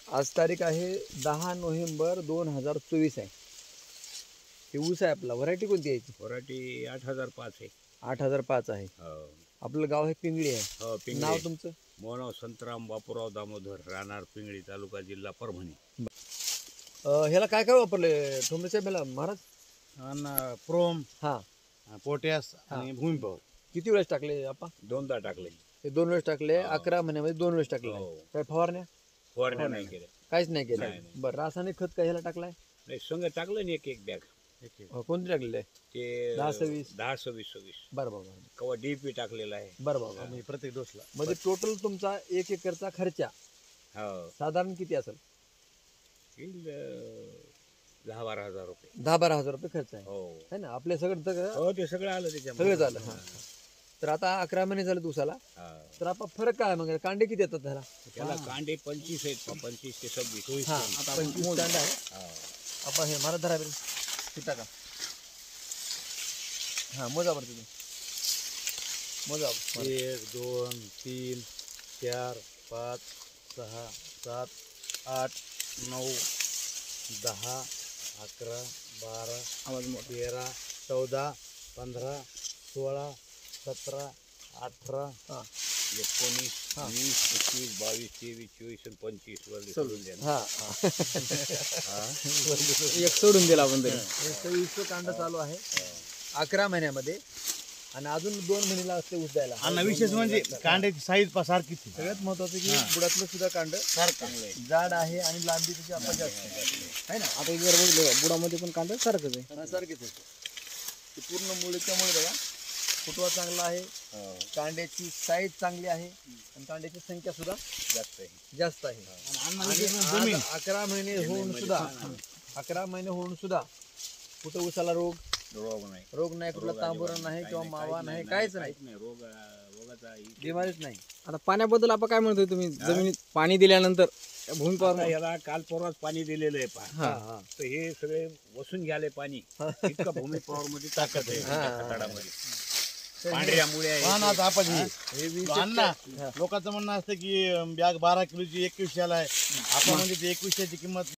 आज तारीख आहे 10 नोव्हेंबर 2024 आहे. हे ऊस आहे आपला. व्हरायटी कोणती आहे याची? वराठी 8005 आहे. 8005 आहे. हो आपलं गाव आहे पिंगळी आहे. हो पिंगळी. नाव तुमचं? मोनाव संतराम बापूराव दामोदर, राहणार पिंगळी, तालुका जिल्हा परभणी. ह्याला काय काय वापरले ठोंबरे साहेब ह्याला महाराज? आणि प्रोम, हां. पोटॅश आणि भूमिपॉवर किती वेळेस टाकले आपण? दोनदा टाकले. हे 2 वेळेस टाकले. 11 महिन्यामध्ये 2 वेळेस टाकले. हो. काय फवारण्या? फवारण्या नाही केल्या. काहीच नाही केलं. नाही, नाही. बरं, रासायनिक खत काय ह्याला टाकलाय? नाही संघ टाकलं नाही एक बॅग. कोणती टाकलेली आहे? ते 10-26. 10-26. बरं बाबा. कवा डीपी टाकलेला आहे. बरं बाबा. आणि प्रत्येक डोसला म्हणजे टोटल तुमचा 1 एकरचा खर्च हो साधारण किती असेल? येईल 10-12 हजार रुपये. 10-12 हजार रुपये खर्च आहे. हो है ना? आपल्या सगळं हो ते सगळं आलं त्याच्यामध्ये. सगळं झालं. हां. तर आता 11 महिने झाले दिवसाला. हा. तर आपण फरक काय मग? कांडे किती येतात त्याला? त्याला कांडे 25 आहेत. 25 ते 26. हां, 25 कांडे आहे. हा. आपण हे मारा धरा बरं. किती टाका? हां, मोजा बरं तुम्ही. मोजा. 1 2 3 4 5 6 7 8 9 10 11 12 13 14 15 16 17 18 हां. 19 हा. 20 21 22 23 24 आणि 25 वर सोडून द्या ना. हां. एक सोडून दिला आपण तरी. हे 26 कांडं चालू आहे 11 महिन्यामध्ये. आणि अजून 2 महिने लागते ऊस द्यायला. आणि विशेष म्हणजे कांड्याची साईज सारखीच आहे. सगळ्यात महत्वाचं की बुडातलं सुद्धा कांड चांगलं आहे. जाड आहे आणि लांबी त्याची आपण जास्त आहे ना? आता एक जर बघितलं बुडामध्ये पण कांदा सारखंच आहे. सारखेच आहे ते पूर्ण मुळीच्यामुळे बघा फुटवा चांगला आहे. हो, कांड्याची साईज चांगली आहे आणि कांड्याची संख्या सुद्धा जास्त आहे. जास्त आहे. आणि आणि विशेष म्हणजे आज जमीन 11 महिने होऊन सुद्धा 11 महिने होऊन सुद्धा कुठं उसाला रोग रोग नाही. कुठला तांबुरा नाही किंवा मावा नाही, काहीच नाही. रोगाचा बिमारीच नाही. आता पाण्याबद्दल आपण काय म्हणतोय तुम्ही? जमिनीत पाणी दिल्यानंतर भूमिपॉवर आता याला काल परवाच पाणी दिलेलं आहे पहा. हा, हा. तर हे सगळे वसून घ्याले पाणी. इतकं भूमी पॉवर मध्ये ताकद आहे त्या झाडामध्ये. पांढऱ्या मुळे आहे. हा ना, आता आपण हे 20 अण्णा लोकांचं म्हणणं असतं की बॅग 12 किलोची 2100 आहे. आपण म्हणजे ते 2100ची किंमत